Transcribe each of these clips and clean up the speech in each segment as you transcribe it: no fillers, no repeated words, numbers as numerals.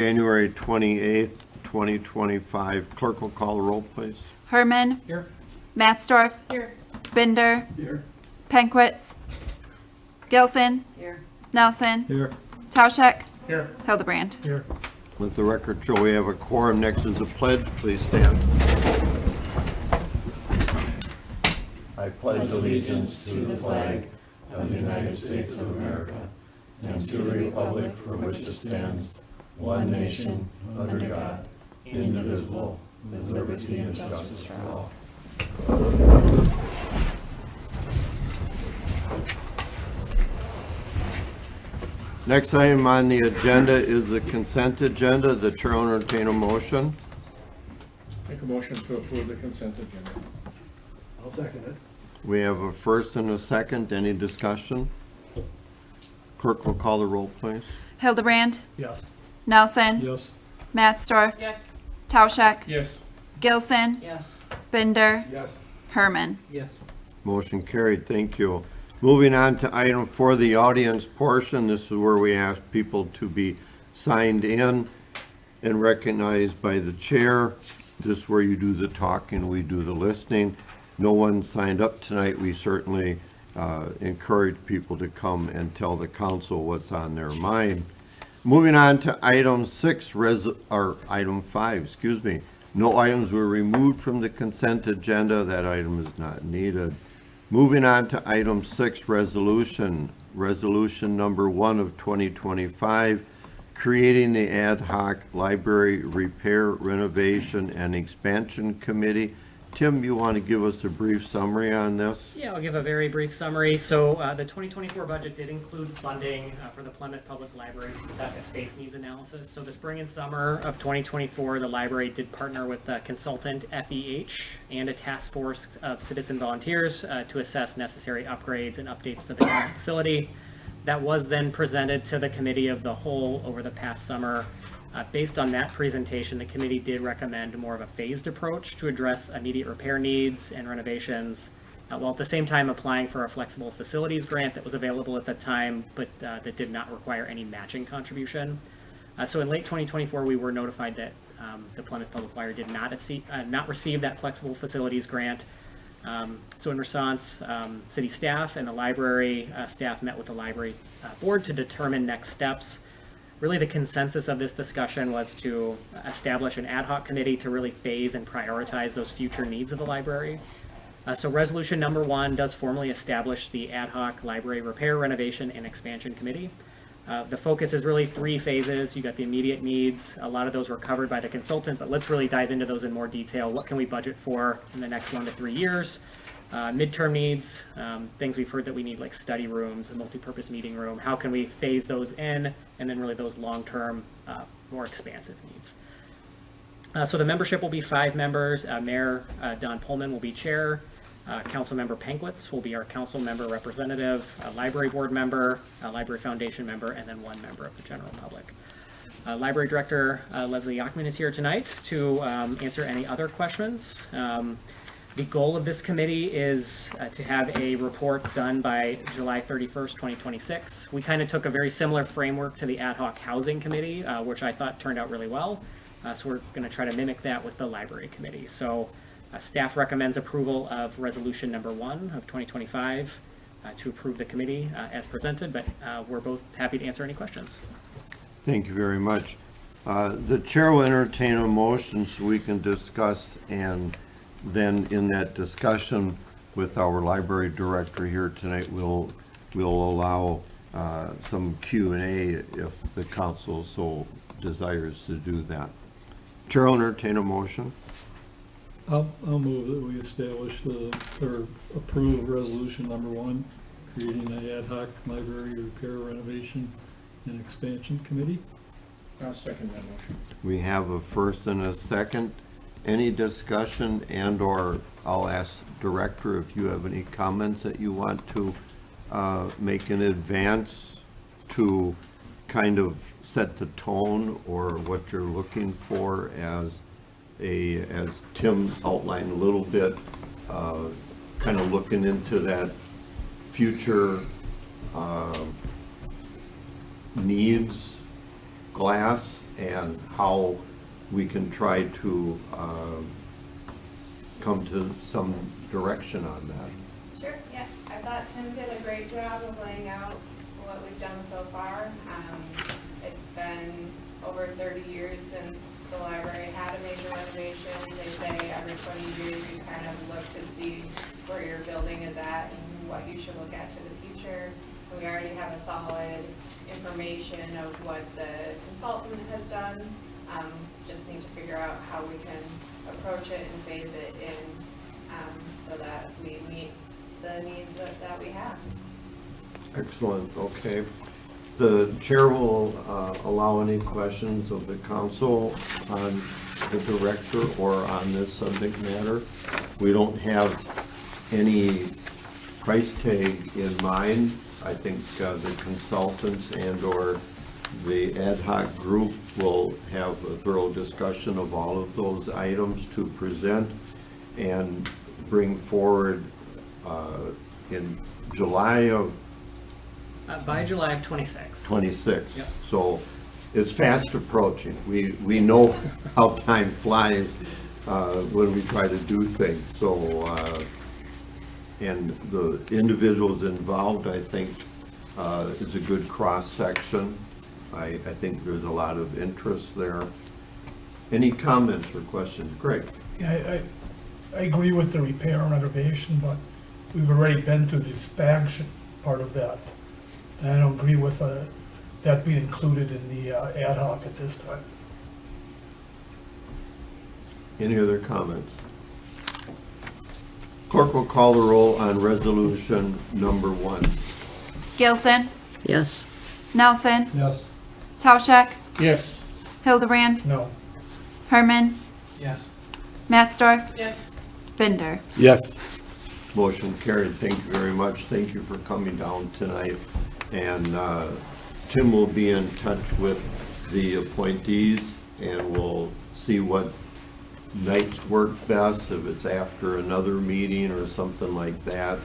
January 28th, 2025. Clerk will call the roll, please. Herman. Here. Matzdorf. Here. Binder. Here. Penkwitz. Gilson. Here. Nelson. Here. Tauschek. Here. Hildebrand. Here. Let the record show we have a quorum. Next is the pledge. Please stand. I pledge allegiance to the flag of the United States of America and to the republic for which it stands, one nation, under God, indivisible, with liberty and justice for all. Next item on the agenda is the consent agenda. The chair will entertain a motion. Make a motion to approve the consent agenda. I'll second it. We have a first and a second. Any discussion? Clerk will call the roll, please. Hildebrand. Yes. Nelson. Yes. Matzdorf. Yes. Tauschek. Yes. Gilson. Yes. Binder. Yes. Herman. Yes. Motion carried. Thank you. Moving on to item 4, the audience portion. This is where we ask people to be signed in and recognized by the chair. This is where you do the talking, we do the listening. No one signed up tonight. We certainly encourage people to come and tell the council what's on their mind. Moving on to item 5, excuse me. No items were removed from the consent agenda. That item is not needed. Moving on to item 6, resolution number 1 of 2025, creating the ad hoc library repair, renovation, and expansion committee. Tim, you want to give us a brief summary on this? Yeah, I'll give a very brief summary. So the 2024 budget did include funding for the Plymouth Public Library to conduct a space needs analysis. So the spring and summer of 2024, the library did partner with consultant FEH and a task force of citizen volunteers to assess necessary upgrades and updates to the current facility. That was then presented to the committee of the whole over the past summer. Based on that presentation, the committee did recommend more of a phased approach to address immediate repair needs and renovations, while at the same time applying for a flexible facilities grant that was available at the time, but that did not require any matching contribution. So in late 2024, we were notified that the Plymouth Public Library did not receive that flexible facilities grant. So in response, city staff and the library staff met with the library board to determine next steps. Really, the consensus of this discussion was to establish an ad hoc committee to really phase and prioritize those future needs of the library. So resolution number 1 does formally establish the ad hoc library repair, renovation, and expansion committee. The focus is really 3 phases. You got the immediate needs. A lot of those were covered by the consultant, but let's really dive into those in more detail. What can we budget for in the next 1 to 3 years? Midterm needs, things we've heard that we need like study rooms, a multi-purpose meeting room. How can we phase those in? And then really those long-term, more expansive needs. So the membership will be 5 members. Mayor Don Pullman will be chair. Councilmember Penkwitz will be our council member representative, a library board member, a library foundation member, and then 1 member of the general public. Library Director Leslie Yachman is here tonight to answer any other questions. The goal of this committee is to have a report done by July 31st, 2026. We kind of took a very similar framework to the ad hoc housing committee, which I thought turned out really well. So we're going to try to mimic that with the library committee. So staff recommends approval of resolution number 1 of 2025 to approve the committee as presented, but we're both happy to answer any questions. Thank you very much. The chair will entertain a motion so we can discuss, and then in that discussion with our library director here tonight, we'll allow some Q&A if the council so desires to do that. Chair will entertain a motion. I'll move that we establish or approve resolution number 1, creating an ad hoc library repair, renovation, and expansion committee. I'll second that motion. We have a first and a second. Any discussion, and/or I'll ask Director if you have any comments that you want to make in advance to kind of set the tone or what you're looking for as Tim outlined a little bit, kind of looking into that future needs glass and how we can try to come to some direction on that. Sure, yeah. I thought Tim did a great job of laying out what we've done so far. It's been over 30 years since the library had a major renovation. They say every 20 years you kind of look to see where your building is at and what you should look at to the future. We already have a solid information of what the consultant has done. Just need to figure out how we can approach it and phase it in so that we meet the needs that we have. Excellent, okay. The chair will allow any questions of the council on the director or on this subject matter. We don't have any price tag in mind. I think the consultants and/or the ad hoc group will have a thorough discussion of all of those items to present and bring forward in July of By July of 26. 26. Yep. So it's fast approaching. We know how time flies when we try to do things. So, and the individuals involved, I think, is a good cross-section. I think there's a lot of interest there. Any comments or questions? Greg? Yeah, I agree with the repair and renovation, but we've already been through the expansion part of that. And I don't agree with that being included in the ad hoc at this time. Any other comments? Clerk will call the roll on resolution number 1. Gilson, Yes. Nelson, Yes. Tauschek, Yes. Hildebrand, No, Herman, Yes. Mattsdorf, Yes. Binder. Yes. Motion carried. Thank you very much. Thank you for coming down tonight. And Tim will be in touch with the appointees and we'll see what nights work best, if it's after another meeting or something like that.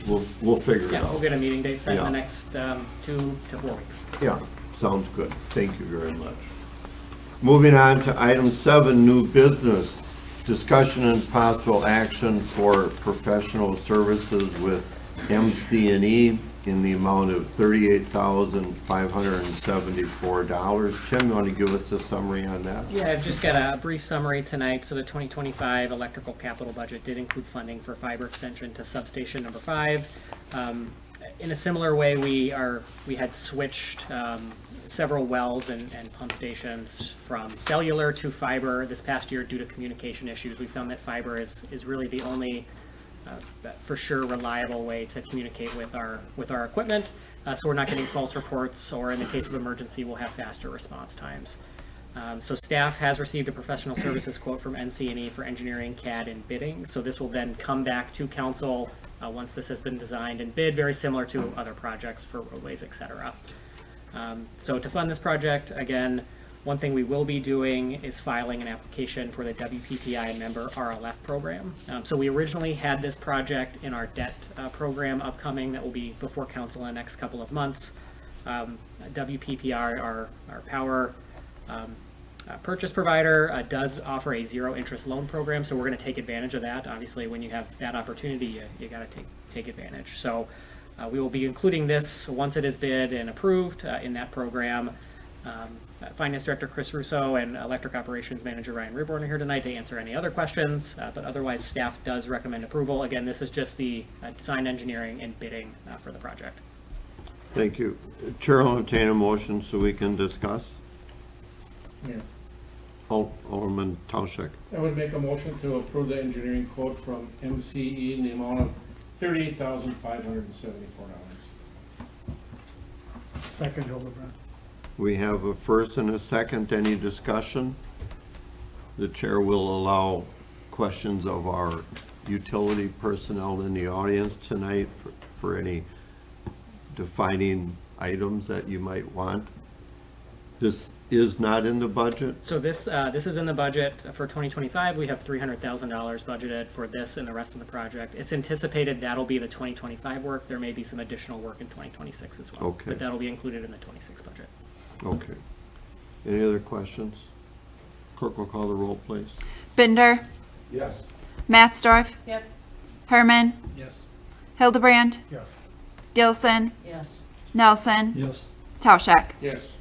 We'll figure it Yeah, we'll out. get a meeting date set in Yeah. the next 2 to 4 weeks. Yeah, sounds good. Thank you very much. Moving on to item 7, new business. Discussion and possible action for professional services with MC&E in the amount of $38,574. Tim, you want to give us a summary on that? Yeah, I've just got a brief summary tonight. So the 2025 electrical capital budget did include funding for fiber extension to substation number 5. In a similar way, we had switched several wells and pump stations from cellular to fiber this past year due to communication issues. We found that fiber is really the only for sure reliable way to communicate with our equipment. So we're not getting false reports, or in the case of emergency, we'll have faster response times. So staff has received a professional services quote from NC&E for engineering, CAD, and bidding. So this will then come back to council once this has been designed and bid, very similar to other projects for roadways, et cetera. So to fund this project, again, one thing we will be doing is filing an application for the WPPI member RLF program. So we originally had this project in our debt program upcoming that will be before council in the next couple of months. WPPI, our power purchase provider, does offer a zero interest loan program, so we're going to take advantage of that. Obviously, when you have that opportunity, you got to take advantage. So we will be including this once it is bid and approved in that program. Finance Director Chris Russo and Electric Operations Manager Ryan Reborn are here tonight to answer any other questions, but otherwise staff does recommend approval. Again, this is just the design, engineering, and bidding for the project. Thank you. Chair will entertain a motion so we can discuss. Yeah. Alderman Tauschek. I would make a motion to approve the engineering quote from MCE in the amount of $38,574. second Hildebrand. We have a first and a second. Any discussion? The chair will allow questions of our utility personnel in the audience tonight for any defining items that you might want. This is not in the budget? So this is in the budget for 2025. We have $300,000 budgeted for this and the rest of the project. It's anticipated that'll be the 2025 work. There may be some additional work in 2026 as well. Okay. But that'll be included in the 26 budget. Okay. Any other questions? Clerk will call the roll, please. Binder, Yes. Matsdorf, Yes. Herman, Yes. Hildebrand, Yes. Gilson, Yes. Nelson, Yes. Tauschak. Yes.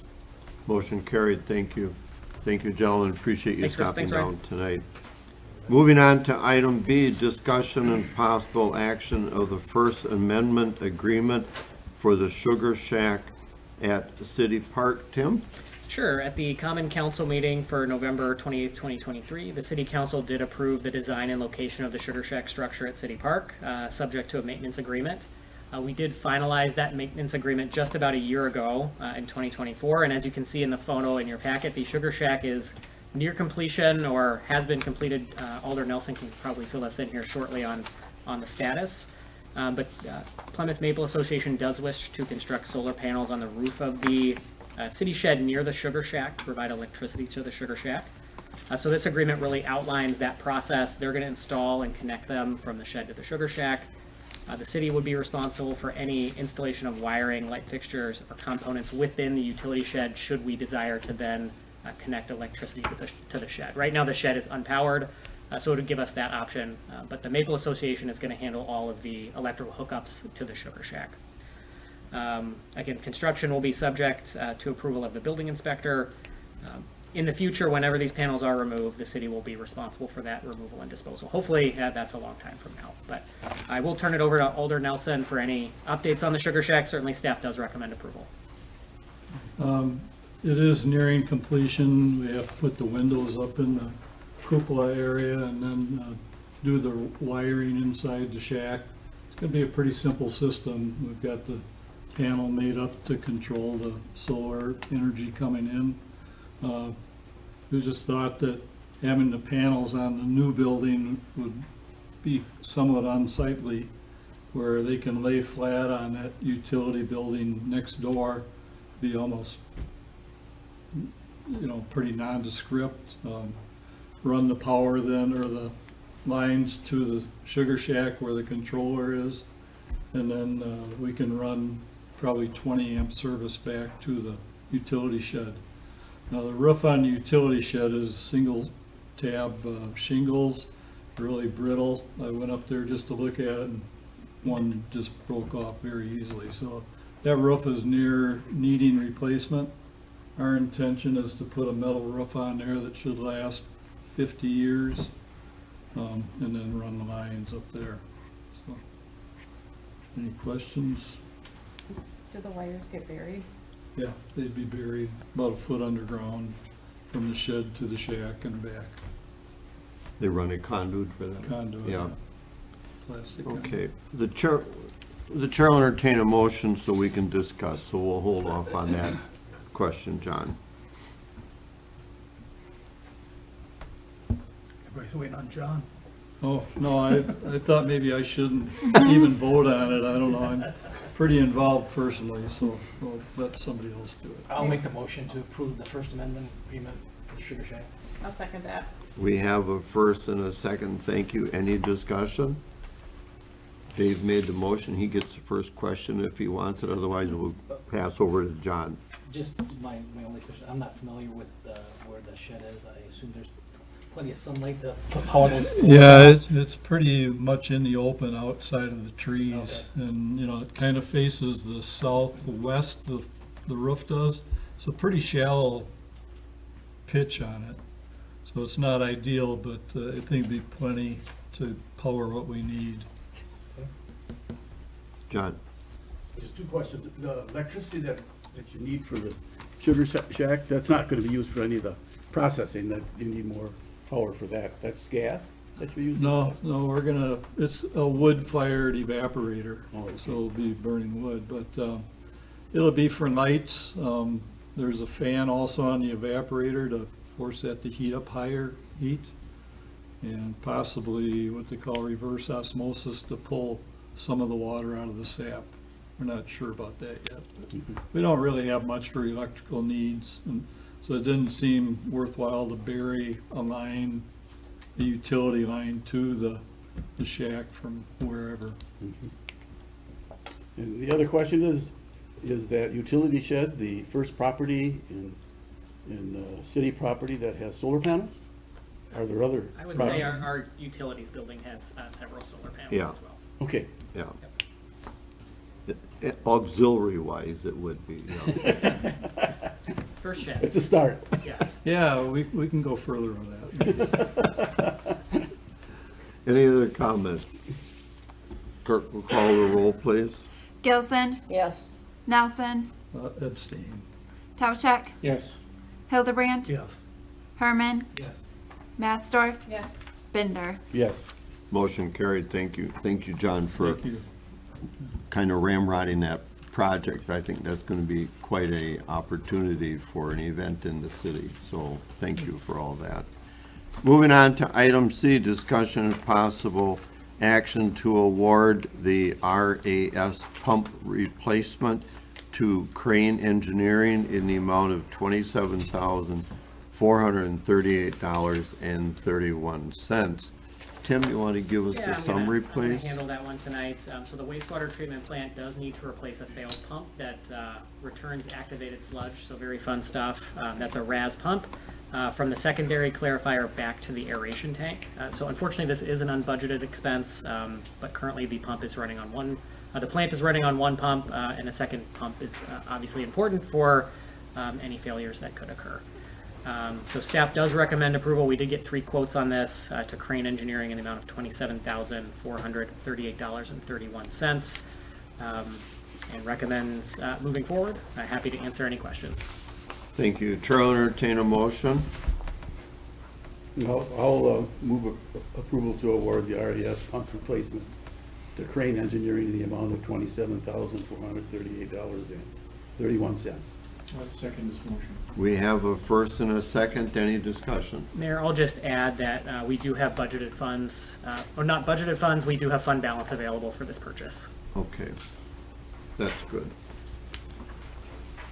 Motion carried. Thank you. Thank you, gentlemen. Appreciate you Thanks, Chris. stopping Thanks, Ryan. down tonight. Moving on to item B, discussion and possible action of the First Amendment Agreement for the Sugar Shack at City Park. Tim? Sure. At the Common Council meeting for November 28th, 2023, the City Council did approve the design and location of the Sugar Shack structure at City Park, subject to a maintenance agreement. We did finalize that maintenance agreement just about a year ago in 2024, and as you can see in the photo in your packet, the Sugar Shack is near completion or has been completed. Alder Nelson can probably fill us in here shortly on the status. But Plymouth Maple Association does wish to construct solar panels on the roof of the city shed near the Sugar Shack to provide electricity to the Sugar Shack. So this agreement really outlines that process. They're going to install and connect them from the shed to the Sugar Shack. The city would be responsible for any installation of wiring, light fixtures, or components within the utility shed should we desire to then connect electricity to the shed. Right now, the shed is unpowered, so it would give us that option. But the Maple Association is going to handle all of the electrical hookups to the Sugar Shack. Again, construction will be subject to approval of the building inspector. In the future, whenever these panels are removed, the city will be responsible for that removal and disposal. Hopefully, that's a long time from now. But I will turn it over to Alder Nelson for any updates on the Sugar Shack. Certainly, staff does recommend approval. It is nearing completion. We have to put the windows up in the cupola area and then do the wiring inside the shack. It's gonna be a pretty simple system. We've got the panel made up to control the solar energy coming in. We just thought that having the panels on the new building would be somewhat unsightly, where they can lay flat on that utility building next door, be almost, pretty nondescript. Run the power then, or the lines to the Sugar Shack where the controller is, and then we can run probably 20 amp service back to the utility shed. Now, the roof on the utility shed is single tab shingles, really brittle. I went up there just to look at it, and one just broke off very easily. So that roof is near needing replacement. Our intention is to put a metal roof on there that should last 50 years, and then run the lines up there. So, any questions? Do the wires get buried? Yeah, they'd be buried about a foot underground from the shed to the shack and back. They run a conduit for that? Conduit. Yeah. Plastic. conduit. Okay. The chair will entertain a motion so we can discuss, so we'll hold off on that question, John. Everybody's waiting on John. Oh, no, I thought maybe I shouldn't even vote on it. I don't know. I'm pretty involved personally, so I'll let somebody else do it. I'll make the motion to approve the First Amendment agreement for the Sugar Shack. I'll second that. We have a first and a second. Thank you. Any discussion? Dave made the motion. He gets the first question if he wants it. Otherwise, we'll pass over to John. Just my only question, I'm not familiar with where the shed is. I assume there's plenty of sunlight to power those. Yeah, it's pretty much in the open outside of the trees. Okay. And, it kind of faces the southwest, the roof does. It's a pretty shallow pitch on it. So it's not ideal, but I think it'd be plenty to power what we need. John? Just two questions. The electricity that you need for the Sugar Shack, that's not gonna be used for any of the processing, that you need more power for that. That's gas that you're using? No, it's a wood-fired evaporator, Oh, okay. so it'll be burning wood, but it'll be for nights. There's a fan also on the evaporator to force that to heat up higher heat, and possibly what they call reverse osmosis to pull some of the water out of the sap. We're not sure about that yet, but we don't really have much for electrical needs, and so it didn't seem worthwhile to bury a line, the utility line to the shack from wherever. And the other question is that utility shed, the first property in in city property that has solar panels? Are there other? I would say properties? our utilities building has several solar panels Yeah. as well. Okay, Yeah. Auxiliary wise, it would be, yeah. First shed, it's a start. yes. Yeah, we can go further on that. Any other comments? Clerk will call the roll, please. Gilson, Yes. Nelson, Abstain. Tauschek, Yes. Hildebrand, Yes. Herman, Yes. Matsdorf, Yes. Binder. Yes. Motion carried. Thank you. Thank you, John, for Thank you. kind of ramrodding that project. I think that's going to be quite a opportunity for an event in the city. So thank you for all that. Moving on to item C, discussion and possible action to award the RAS pump replacement to Crane Engineering in the amount of $27,438.31. Tim, you want to give us Yeah, a summary, I'm gonna please? handle that one tonight. So the wastewater treatment plant does need to replace a failed pump that returns activated sludge, so very fun stuff. That's a RAS pump from the secondary clarifier back to the aeration tank. So unfortunately, this is an unbudgeted expense, but currently the pump is running on one, the plant is running on one pump, and a second pump is obviously important for any failures that could occur. So staff does recommend approval. We did get 3 quotes on this to Crane Engineering in the amount of $27,438.31, and recommends moving forward. Happy to answer any questions. Thank you. Chair will entertain a motion. I'll move approval to award the RES pump replacement to Crane Engineering in the amount of $27,438.31. I'll second this motion. We have a first and a second. Any discussion? Mayor, I'll just add that we do have budgeted funds, or not budgeted funds, we do have fund balance available for this purchase. Okay. That's good.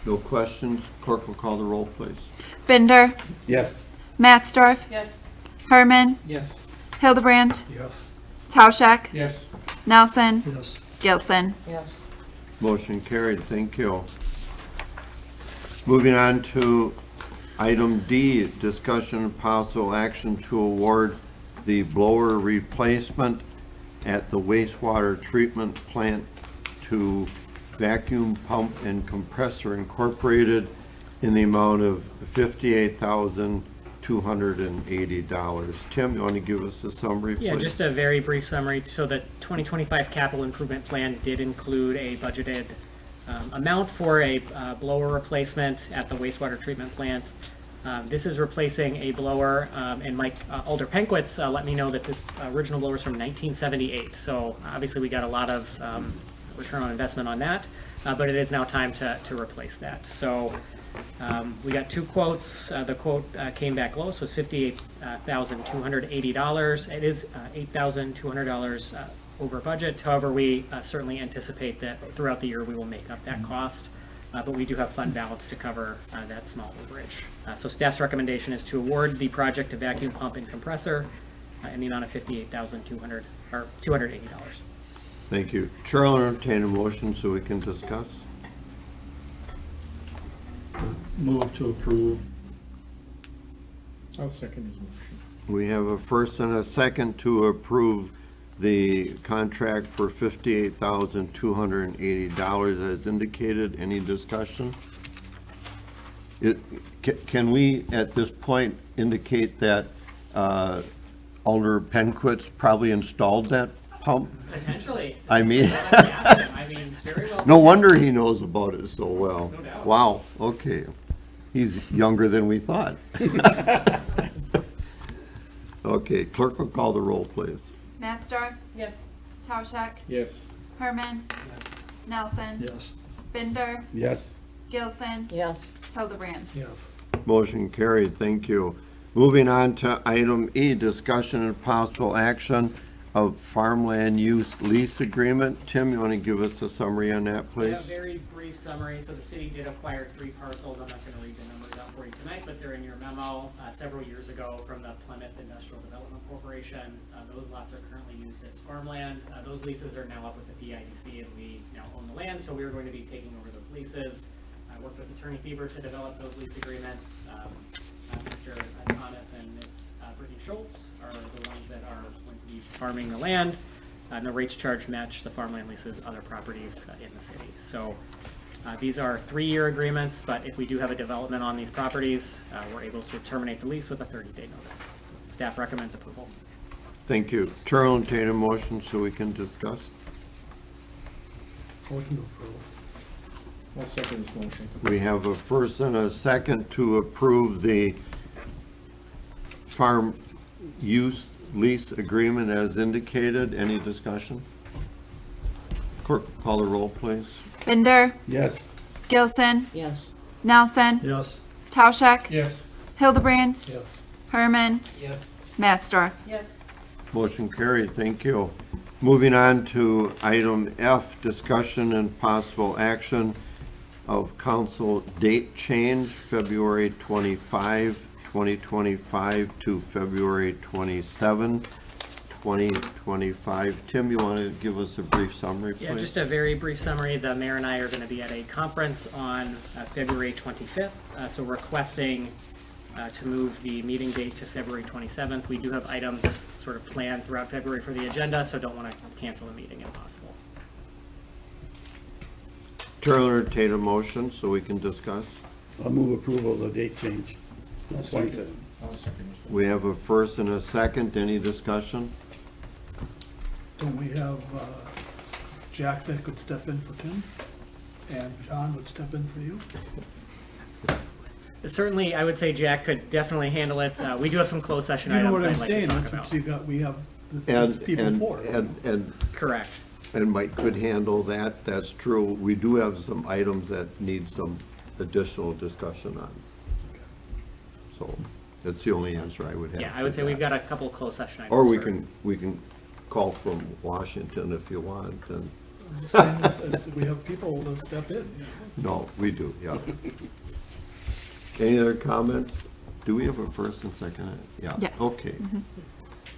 No questions? Clerk will call the roll, please. Binder, Yes. Matsdorf, Yes. Herman, Yes. Hildebrand, Yes. Tauschek, Yes. Nelson, Yes. Gilson. Yes. Motion carried. Thank you. Moving on to item D, discussion and possible action to award the blower replacement at the wastewater treatment plant to Vacuum Pump and Compressor Incorporated in the amount of $58,280. Tim, you want to give us a summary, please? Yeah, just a very brief summary. So the 2025 capital improvement plan did include a budgeted amount for a blower replacement at the wastewater treatment plant. This is replacing a blower, and Mike Alder Penkwitz let me know that this original blower is from 1978. So obviously we got a lot of return on investment on that, but it is now time to replace that. So we got 2 quotes. The quote came back lowest was $58,280. It is $8,200 over budget. However, we certainly anticipate that throughout the year we will make up that cost, but we do have fund balance to cover that small overage. So staff's recommendation is to award the project to Vacuum Pump and Compressor in the amount of $58,200 or $280. Thank you. Chair will entertain a motion so we can discuss. Move to approve. I'll second his motion. We have a first and a second to approve the contract for $58,280 as indicated. Any discussion? Can we, at this point, indicate that Alder Penkwitz probably installed that pump? Potentially. I mean, I mean, very well. no wonder he knows about it so well. No doubt. Wow, okay. He's younger than we thought. Okay, clerk will call the roll, please. Matsdorf, Yes. Tauschek, Yes. Herman, Nelson, Yes. Binder, Yes. Gilson, Yes. Hildebrand. Yes. Motion carried, thank you. Moving on to item E, discussion and possible action of farmland use lease agreement. Tim, you want to give us a summary on that, Yeah, please? very brief summary. So the city did acquire 3 parcels. I'm not going to read the numbers out for you tonight, but they're in your memo several years ago from the Plymouth Industrial Development Corporation. Those lots are currently used as farmland. Those leases are now up with the PIDC, and we now own the land, so we're going to be taking over those leases. I worked with Attorney Feber to develop those lease agreements. Mr. Thomas and Ms. Brittany Schultz are the ones that are going to be farming the land. And the rates charged match the farmland leases other properties in the city. So these are 3-year agreements, but if we do have a development on these properties, we're able to terminate the lease with a 30-day notice. So staff recommends approval. Thank you. Chair will entertain a motion so we can discuss. Motion to approve. I'll second this motion. We have a first and a second to approve the farm use lease agreement as indicated. Any discussion? Clerk, call the roll, please. Binder, Yes. Gilson, Yes. Nelson, Yes. Tauschek, Yes. Hildebrand, Yes. Herman, Yes. Matsdorf. Yes. Motion carried, thank you. Moving on to item F, discussion and possible action of council date change, February 25, 2025 to February 27, 2025. Tim, you want to give us a brief summary, please? Yeah, just a very brief summary. The mayor and I are going to be at a conference on February 25th. So requesting to move the meeting date to February 27th. We do have items sort of planned throughout February for the agenda, so don't want to cancel the meeting if possible. Chair will entertain a motion so we can discuss. I'll move approval of the date change. I'll 27. second. I'll second this. We have a first and a second. Any discussion? Don't we have Jack that could step in for Tim? And John would step in for you? Certainly, I would say Jack could definitely handle it. We do have some closed session You know items what I'm I'd like to saying, talk that's about. what you got, we have the And, people and, for it. and Correct. And Mike could handle that, that's true. We do have some items that need some additional discussion on. So that's the only answer I would have. Yeah, I would for say we've that. got a couple closed session items. Or we for- can call from Washington if you want, and, I'm just saying that we have people to step in. no, we do, yeah. Any other comments? Do we have a first and second? Yeah. Yes. Okay.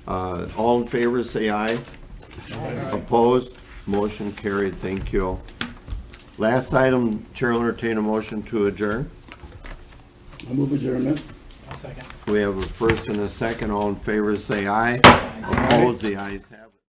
All in favor, say aye. Opposed? Motion carried, thank you. Last item, Chair will entertain a motion to adjourn. I'll move adjournment. I'll second. We have a first and a second. All in favor, say aye. Opposed? The ayes have it.